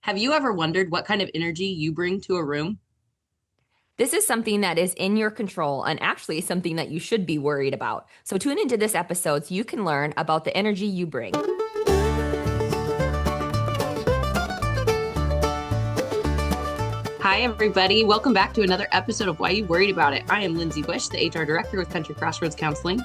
Have you ever wondered what kind of energy you bring to a room? This is something that is in your control and actually something that you should be worried about. So tune into this episode so you can learn about the energy you bring. Hi, everybody. Welcome back to another episode of Why You Worried About It. I am Lindsay Bush, the HR director with Country Crossroads Counseling.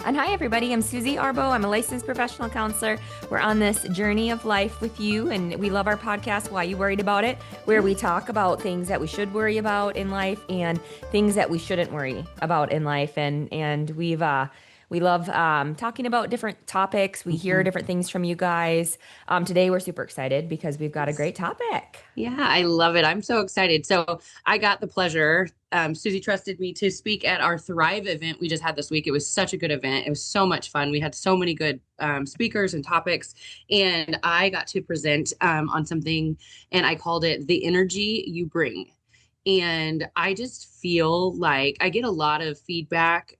And hi, everybody. I'm Susie Arbo. I'm a licensed professional counselor. We're on this journey of life with you, and we love our podcast, Why You Worried About It, where we talk about things that we should worry about in life and things that we shouldn't worry about in life. And we love talking about different topics. We hear different things from you guys. Today, we're super excited because we've got a great topic. Yeah, I love it. I'm so excited. So I got the pleasure. Susie trusted me to speak at our Thrive event we just had this week. It was such a good event. It was so much fun. We had so many good speakers and topics, and I got to present on something, and I called it The Energy You Bring. And I just feel like I get a lot of feedback.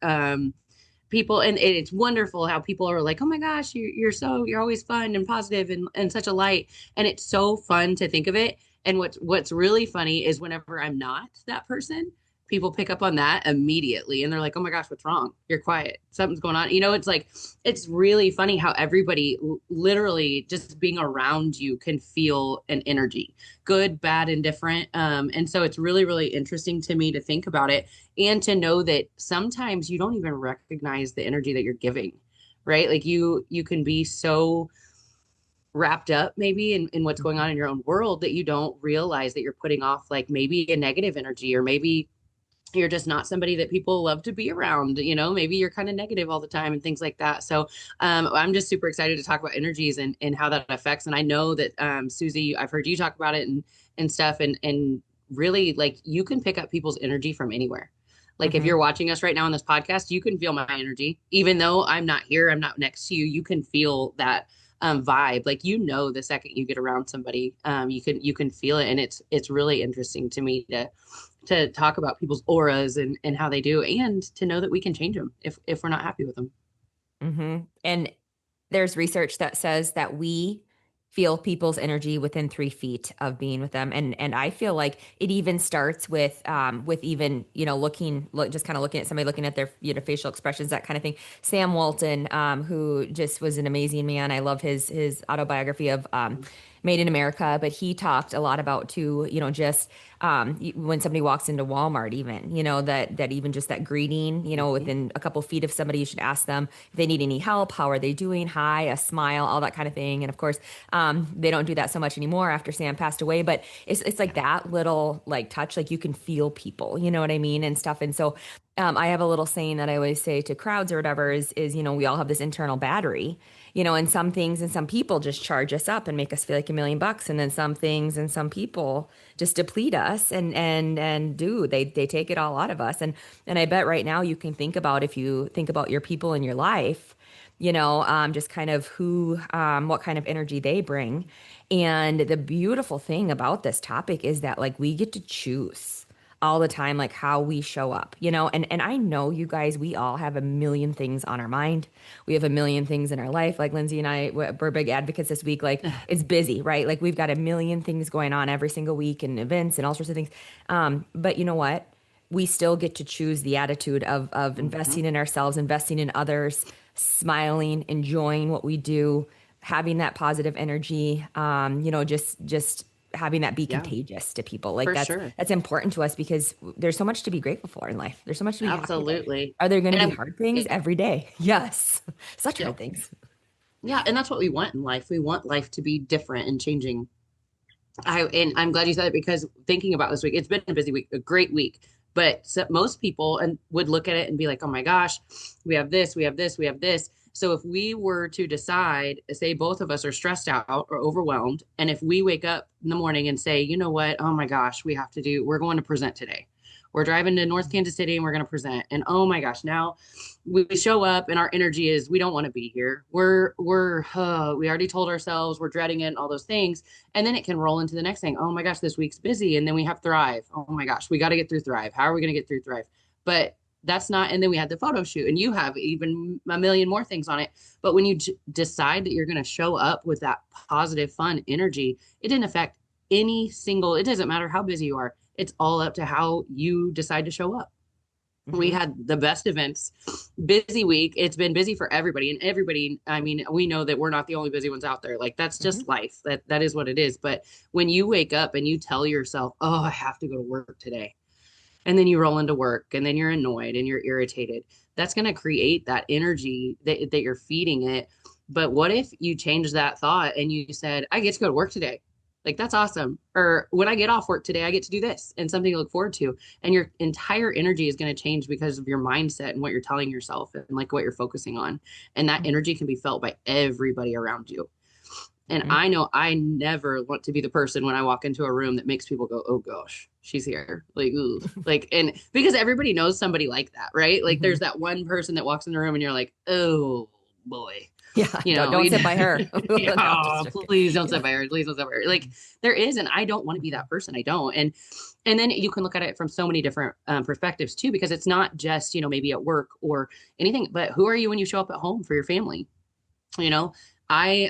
People, and it's wonderful how people are like, oh my gosh, you're always fun and positive and such a light. And it's so fun to think of it. And what's really funny is whenever I'm not that person, people pick up on that immediately and they're like, oh my gosh, what's wrong? You're quiet, something's going on. It's like, it's really funny how everybody literally just being around you can feel an energy, good, bad, and different. And so it's really, really interesting to me to think about it and to know that sometimes you don't even recognize the energy that you're giving, right? Like you can be so wrapped up maybe in what's going on in your own world that you don't realize that you're putting off like maybe a negative energy, or maybe you're just not somebody that people love to be around. Maybe you're kind of negative all the time and things like that. So I'm just super excited to talk about energies and how that affects. And I know that Susie, I've heard you talk about it and stuff, and really, like, you can pick up people's energy from anywhere. Like, if Mm-hmm. you're watching us right now on this podcast, you can feel my energy. Even though I'm not here, I'm not next to you, you can feel that vibe. Like, the second you get around somebody, you can feel it. And it's really interesting to me to talk about people's auras and how they do, and to know that we can change them if we're not happy with them. Mm-hmm. And there's research that says that we feel people's energy within 3 feet of being with them, and I feel like it even starts with even just kind of looking at somebody, looking at their facial expressions, that kind of thing. Sam Walton, who just was an amazing man. I love his autobiography of Made in America, but he talked a lot about too, just when somebody walks into Walmart, even, that even just that greeting, Mhm. within a couple feet of somebody, you should ask them if they need any help, how are they doing, hi, a smile, all that kind of thing. And of course, they don't do that so much anymore after Sam passed away, but it's like that little like touch, like you can feel people, you know what I mean, and stuff. And so I have a little saying that I always say to crowds or whatever is, we all have this internal battery, and some things and some people just charge us up and make us feel like $1 million. And then some things and some people just deplete us and they take it all out of us. And I bet right now you can think about, if you think about your people in your life, just kind of what kind of energy they bring. And the beautiful thing about this topic is that like we get to choose all the time, like how we show up, and I know you guys, we all have a million things on our mind. We have a million things in our life. Like Lindsay and I, we're big advocates this week. Like it's busy, right? Like we've got a million things going on every single week and events and all sorts of things. But you know what? We still get to choose the attitude of Mhm. investing in ourselves, investing in others, smiling, enjoying what we do, having that positive energy, just having that be Yeah, contagious to people. Like for that's sure. that's important to us because there's so much to be grateful for in life. There's so much to be happy about. Absolutely. Are there going to And be hard things yeah, every day? Yes. Such yeah, hard things. yeah, and that's what we want in life. We want life to be different and changing. I'm glad you said it, because thinking about this week, it's been a busy week, a great week. But most people and would look at it and be like, "Oh my gosh, we have this, we have this, we have this." So if we were to decide, say both of us are stressed out or overwhelmed, and if we wake up in the morning and say, "You know what? Oh my gosh, we're going to present today. We're driving to North Kansas City and we're going to present." And oh my gosh, now we show up and our energy is we don't want to be here. We already told ourselves we're dreading it and all those things, and then it can roll into the next thing. Oh my gosh, this week's busy. And then we have Thrive. Oh my gosh, we got to get through Thrive. How are we going to get through Thrive? But that's not, and then we had the photo shoot, and you have even a million more things on it. But when you decide that you're going to show up with that positive, fun energy, it didn't affect any single, it doesn't matter how busy you are, it's all up to how you decide to show up. We Hmm. had the best events, busy week. It's been busy for everybody, and everybody, I mean, we know that we're not the only busy ones out there. Like that's Hmm. just life. That is what it is. But when you wake up and you tell yourself, "Oh, I have to go to work today." And then you roll into work and then you're annoyed and you're irritated. That's going to create that energy that you're feeding it. But what if you change that thought and you said, I get to go to work today? Like, that's awesome. Or when I get off work today, I get to do this and something to look forward to. And your entire energy is going to change because of your mindset and what you're telling yourself and like what you're focusing on. And that energy can be felt by everybody around you. And Hmm. I know I never want to be the person when I walk into a room that makes people go, "Oh gosh, she's here." Like, ooh. Like, and because everybody knows somebody like that, right? Like Hmm. there's that one person that walks in the room and you're like, "Oh boy." Yeah, You don't know, don't sit by her. yeah, No, I'm just oh, joking. please don't Yeah. sit by her. Please don't sit by her. Like there is, and I don't want to be that person. I don't. And then you can look at it from so many different perspectives too, because it's not just, maybe at work or anything, but who are you when you show up at home for your family? you know I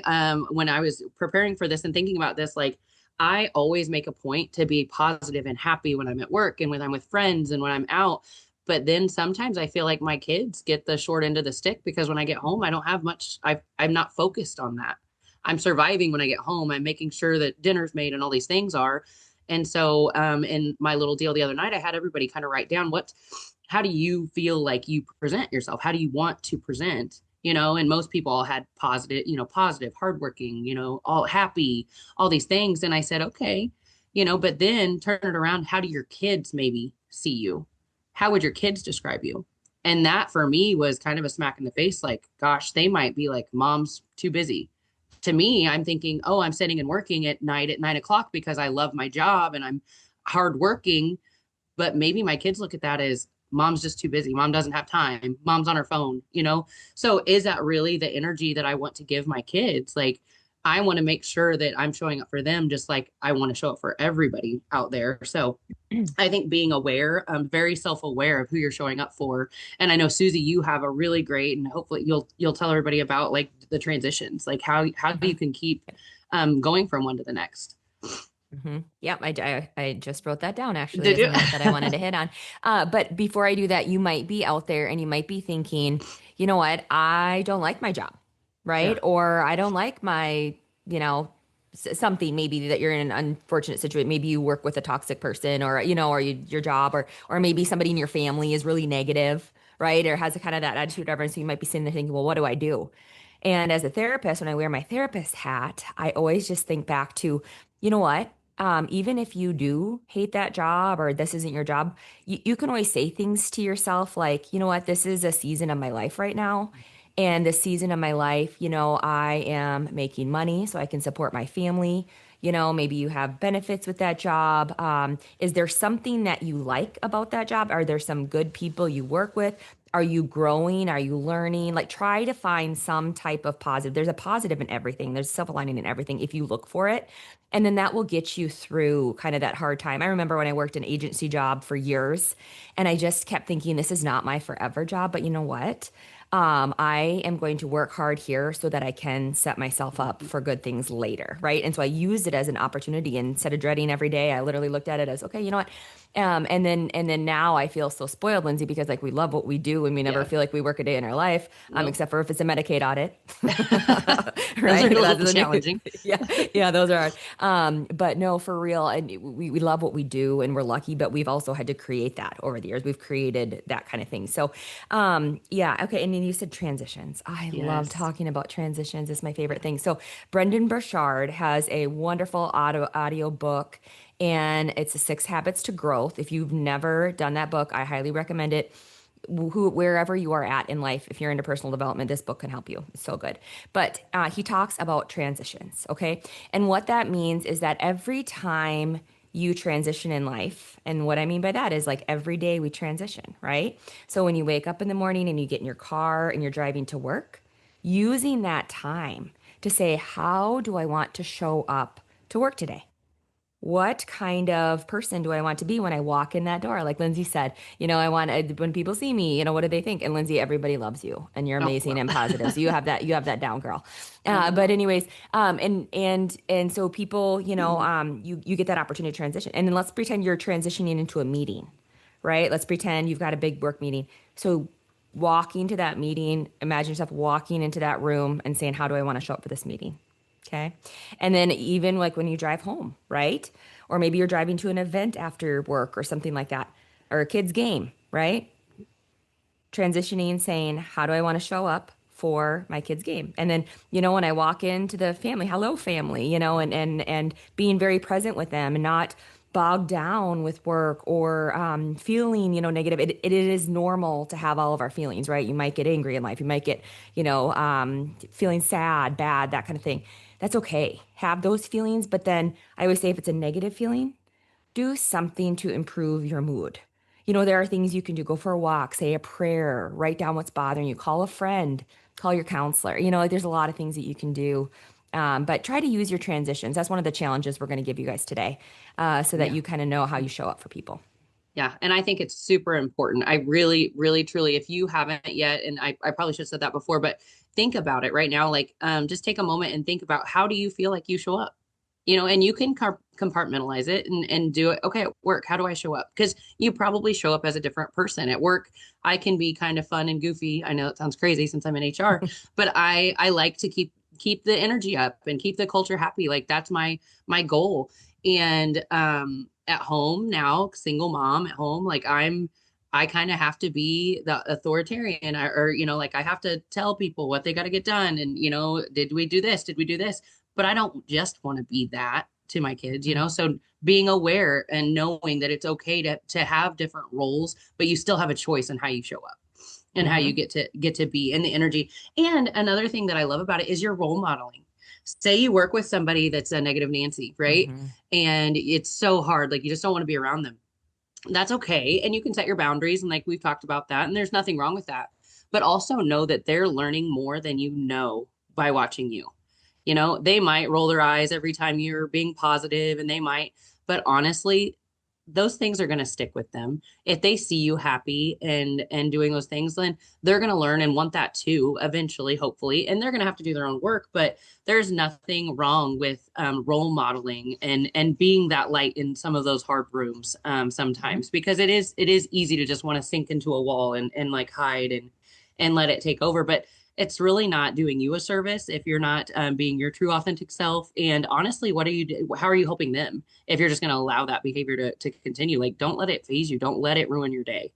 when I was preparing for this and thinking about this, like I always make a point to be positive and happy when I'm at work and when I'm with friends and when I'm out. But then sometimes I feel like my kids get the short end of the stick because when I get home I don't have much. I'm not focused on that. I'm surviving when I get home. I'm making sure that dinner's made and all these things are. And so in my little deal the other night, I had everybody kind of write down how do you feel like you present yourself? How do you want to present? And most people all had positive, positive, hardworking, all happy, all these things. And I said, okay, but then turn it around. How do your kids maybe see you? How would your kids describe you? And that for me was kind of a smack in the face. Like, gosh, they might be like, mom's too busy. To me, I'm thinking, oh, I'm sitting and working at night at 9 o'clock because I love my job and I'm hardworking. But maybe my kids look at that as mom's just too busy. Mom doesn't have time. Mom's on her phone. So is that really the energy that I want to give my kids? Like, I want to make sure that I'm showing up for them just like I want to show up for everybody out there. So I think being aware, very self-aware of who you're showing up for. And I know Susie, you have a really great, and hopefully you'll tell everybody about like the transitions, like how you Hmm. can keep going from one to the next. Hmm. Yep, I just wrote that down actually Did as a you? note that I wanted to hit on. But before I do that, you might be out there and you might be thinking, you know what, I don't like my job, Yeah. right? Or I don't like my, you know, something maybe that you're in an unfortunate situation. Maybe you work with a toxic person, or or your job, or maybe somebody in your family is really negative, right? Or has a kind of that attitude, or whatever. And so you might be sitting there thinking, well, what do I do? And as a therapist, when I wear my therapist hat, I always just think back to, you know what? Even if you do hate that job or this isn't your job, you can always say things to yourself like, you know what, this is a season of my life right now. And this season of my life, I am making money so I can support my family. Maybe you have benefits with that job. Is there something that you like about that job? Are there some good people you work with? Are you growing? Are you learning? Like, try to find some type of positive. There's a positive in everything, there's silver lining in everything if you look for it. And then that will get you through kind of that hard time. I remember when I worked an agency job for years and I just kept thinking, this is not my forever job. But you know what? I am going to work hard here so that I can set myself up for good things later, right? And so I used it as an opportunity. And instead of dreading every day, I literally looked at it as, okay, you know what? And then now I feel so spoiled, Lindsay, because like we love what we do and we never Yeah. feel like we work a day in our life, Nope. except for if it's a Medicaid audit, Those are right? a little That's challenging. yeah, yeah, those are hard. But no, for real, and we love what we do, and we're lucky, but we've also had to create that over the years. We've created that kind of thing. So, yeah, okay. And then you said transitions. I love Yes. talking about transitions. It's my favorite thing. So, Brendan Burchard has a wonderful audio book, and it's the Six Habits to Growth. If you've never done that book, I highly recommend it. Wherever you are at in life, if you're into personal development, this book can help you. It's so good. But he talks about transitions, okay? And what that means is that every time you transition in life, and what I mean by that is like every day we transition, right? So when you wake up in the morning and you get in your car and you're driving to work, using that time to say, how do I want to show up to work today? what kind of person do I want to be when I walk in that door? Like Lindsay said, I want when people see me, what do they think? And Lindsay, everybody loves you, and you're Oh, amazing well. and positive. So you have that down, girl. But Oh. anyways, and so people, you get that opportunity to transition, and then let's pretend you're transitioning into a meeting, right? Let's pretend you've got a big work meeting. So walking to that meeting, imagine yourself walking into that room and saying, "How do I want to show up for this meeting?" Okay. And then even like when you drive home, right? Or maybe you're driving to an event after work or something like that, or a kid's game, right? Transitioning, saying, how do I want to show up for my kid's game? And then, when I walk into the family, hello family, and being very present with them and not bogged down with work or feeling, negative. It is normal to have all of our feelings, right? You might get angry in life. You might get, feeling sad, bad, that kind of thing. That's okay. Have those feelings. But then I always say if it's a negative feeling, do something to improve your mood. There are things you can do. Go for a walk, say a prayer, write down what's bothering you, call a friend, call your counselor. Like there's a lot of things that you can do. But try to use your transitions. That's one of the challenges we're going to give you guys today, so that Yeah. you kind of know how you show up for people. Yeah. And I think it's super important. I really, really, truly, if you haven't yet, and I probably should have said that before, but think about it right now. Like, just take a moment and think about how do you feel like you show up? And you can compartmentalize it and do it. Okay, at work, how do I show up? Because you probably show up as a different person. At work, I can be kind of fun and goofy. I know it sounds crazy since I'm in HR, but I like to keep the energy up and keep the culture happy. Like that's my goal. And at home now, single mom at home, like I kind of have to be the authoritarian or like I have to tell people what they got to get done. And, did we do this? Did we do this? But I don't just want to be that to my kids. So being aware and knowing that it's okay to have different roles, but you still have a choice in how you show up and how you Mm-hmm. get to be in the energy. And another thing that I love about it is your role modeling. Say you work with somebody that's a negative Nancy, right? Mm-hmm. And it's so hard, like you just don't want to be around them. That's okay. And you can set your boundaries. And like we've talked about that. And there's nothing wrong with that. But also know that they're learning more than you know by watching you. They might roll their eyes every time you're being positive and they might, but honestly, those things are going to stick with them. If they see you happy and doing those things, then they're going to learn and want that too eventually, hopefully, and they're going to have to do their own work. But there's nothing wrong with role modeling and being that light in some of those hard rooms sometimes, because it is easy to just want to sink into a wall and like hide and let it take over. But it's really not doing you a service if you're not being your true authentic self. And honestly, how are you helping them if you're just going to allow that behavior to continue? Like, don't let it phase you. Don't let it ruin your day.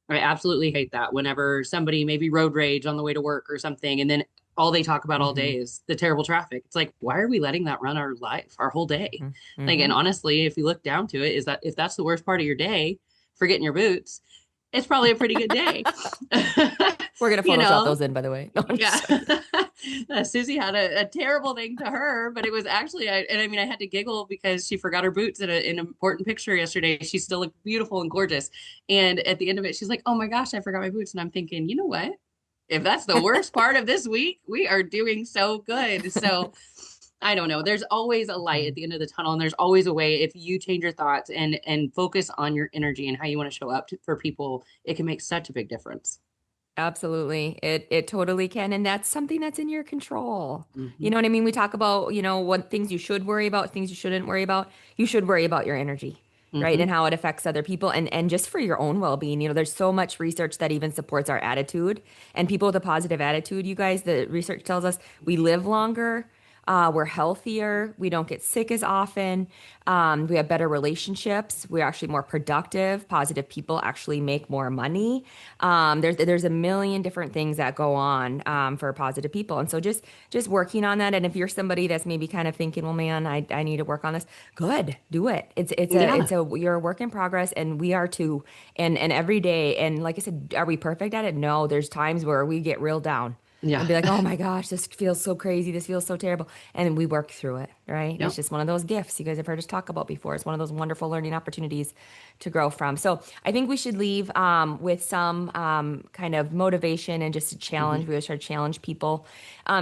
I absolutely hate that whenever somebody maybe road rage on the way to work or something, and then all they talk about all Mm-hmm. day is the terrible traffic. It's like, why are we letting that run our life, our whole day? Mm-hmm. Like, and Mm-hmm. honestly, if you look down to it, is that if that's the worst part of your day, forgetting your boots, it's probably a pretty good day. We're gonna you Photoshop know, those in, by the way. No, I'm yeah. just joking. Susie had a terrible thing to her, but it was actually, and I mean, I had to giggle because she forgot her boots in an important picture yesterday. She still looked beautiful and gorgeous. And at the end of it, she's like, oh my gosh, I forgot my boots. And I'm thinking, you know what? If that's the worst part of this week, we are doing so good. So I don't know. There's always a light at the end of the tunnel, and there's always a way if you change your thoughts and focus on your energy and how you want to show up for people, it can make such a big difference. Absolutely. It totally can. And that's something that's in your control. You Hmm. know what I mean? We talk about, what things you should worry about, things you shouldn't worry about. You should worry about your energy, right? Hmm. And how it affects other people and just for your own well-being. There's so much research that even supports our attitude. And people with a positive attitude, you guys, the research tells us we live longer. We're healthier. We don't get sick as often. We have better relationships. We're actually more productive. Positive people actually make more money. There's a million different things that go on for positive people, and so just working on that. And if you're somebody that's maybe kind of thinking, well, man, I need to work on this. Good, do it. Yeah. You're a work in progress, and we are too. And every day. And like I said, are we perfect at it? No. There's times where we get real down. Yeah. and be like, oh my gosh, this feels so crazy. This feels so terrible. And we work through it, right? It's Yep. just one of those gifts you guys have heard us talk about before. It's one of those wonderful learning opportunities to grow from. So I think we should leave with some kind of motivation and just a challenge. Hmm. We always try to challenge people.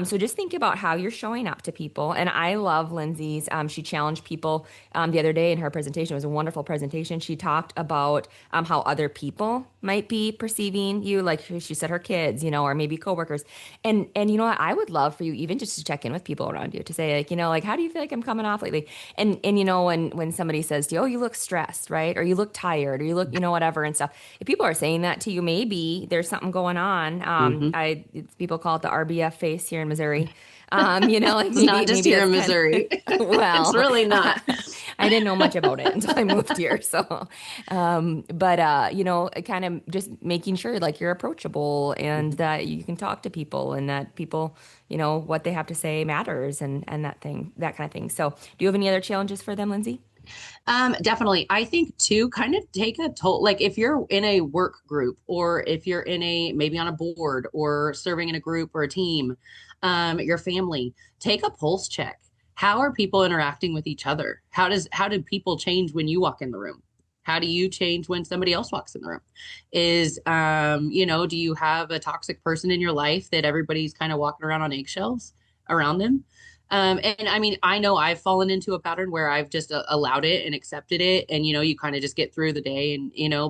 So just think about how you're showing up to people. And I love Lindsay's. She challenged people the other day in her presentation. It was a wonderful presentation. She talked about how other people might be perceiving you, like she said, her kids, or maybe coworkers. And you know what? I would love for you even just to check in with people around you to say, like, like, how do you feel like I'm coming off lately? And when somebody says to you, oh, you look stressed, right? Or you look tired, or you look, whatever and stuff. If people are saying that to you, maybe there's something going on. Hmm. People call it the RBF face here in Missouri. Like It's not just maybe here that's in kind Missouri. of, It's well, really not. I didn't know much about it until I moved here. So, but kind of just making sure like you're approachable and Mhm. that you can talk to people and that people, what they have to say matters and that kind of thing. So, do you have any other challenges for them, Lindsay? Definitely. I think too, kind of take a toll. Like if you're in a work group or if you're in maybe on a board or serving in a group or a team, your family, take a pulse check. How are people interacting with each other? How do people change when you walk in the room? How do you change when somebody else walks in the room? Do you have a toxic person in your life that everybody's kind of walking around on eggshells around them? And I mean, I know I've fallen into a pattern where I've just allowed it and accepted it. And, you kind of just get through the day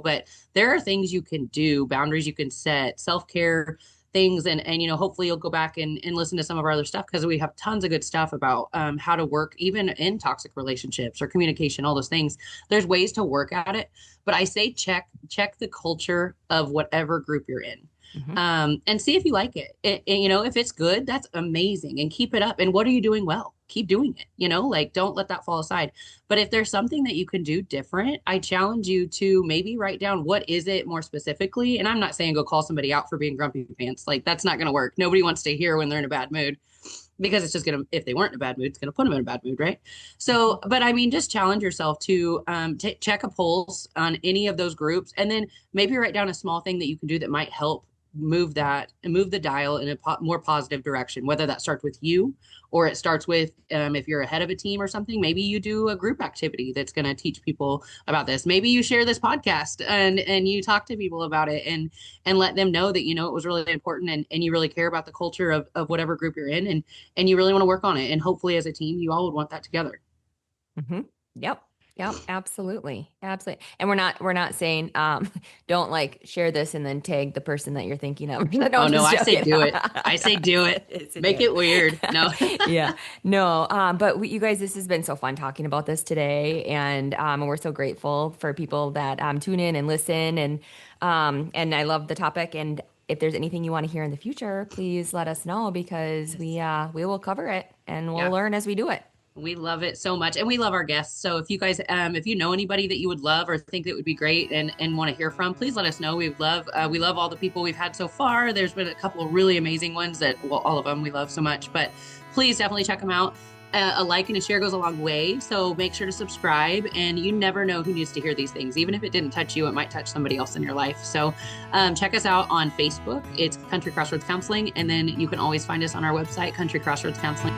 but there are things you can do, boundaries you can set, self-care things. And hopefully you'll go back and listen to some of our other stuff because we have tons of good stuff about how to work even in toxic relationships or communication, all those things. There's ways to work at it. But I say check the culture of whatever group you're in, Hmm. and see if you like it. If it's good, that's amazing, and keep it up. And what are you doing well? Keep doing it. Like don't let that fall aside. But if there's something that you can do different, I challenge you to maybe write down what is it more specifically. And I'm not saying go call somebody out for being grumpy pants. Like that's not going to work. Nobody wants to hear when they're in a bad mood because it's just going to, if they weren't in a bad mood, it's going to put them in a bad mood, right? So, but I mean, just challenge yourself to check a pulse on any of those groups and then maybe write down a small thing that you can do that might help move that and move the dial in a more positive direction, whether that starts with you or it starts with if you're ahead of a team or something, maybe you do a group activity that's going to teach people about this. Maybe you share this podcast and you talk to people about it and let them know that it was really important and you really care about the culture of whatever group you're in and you really want to work on it, and hopefully as a team you all would want that together. Hmm. Yep. Yep, absolutely. Absolutely. And we're not saying don't like share this and then tag the person that you're thinking of. No, Oh I'm no, just I say joking. do it. I say do it. It's a do Make it. it weird. No. Yeah. No, but you guys, this has been so fun talking about this today, and we're so grateful for people that tune in and listen, and I love the topic. And if there's anything you want to hear in the future, please let us know because Yes. we will cover it and we'll Yeah. learn as we do it. We love it so much, and we love our guests. So if you guys, if you know anybody that you would love or think that would be great and want to hear from, please let us know. We love all the people we've had so far. There's been a couple of really amazing ones all of them we love so much. But please definitely check them out. A like and a share goes a long way. So make sure to subscribe. And you never know who needs to hear these things. Even if it didn't touch you, it might touch somebody else in your life. So check us out on Facebook. It's Country Crossroads Counseling, and then you can always find us on our website, Country Crossroads Counseling.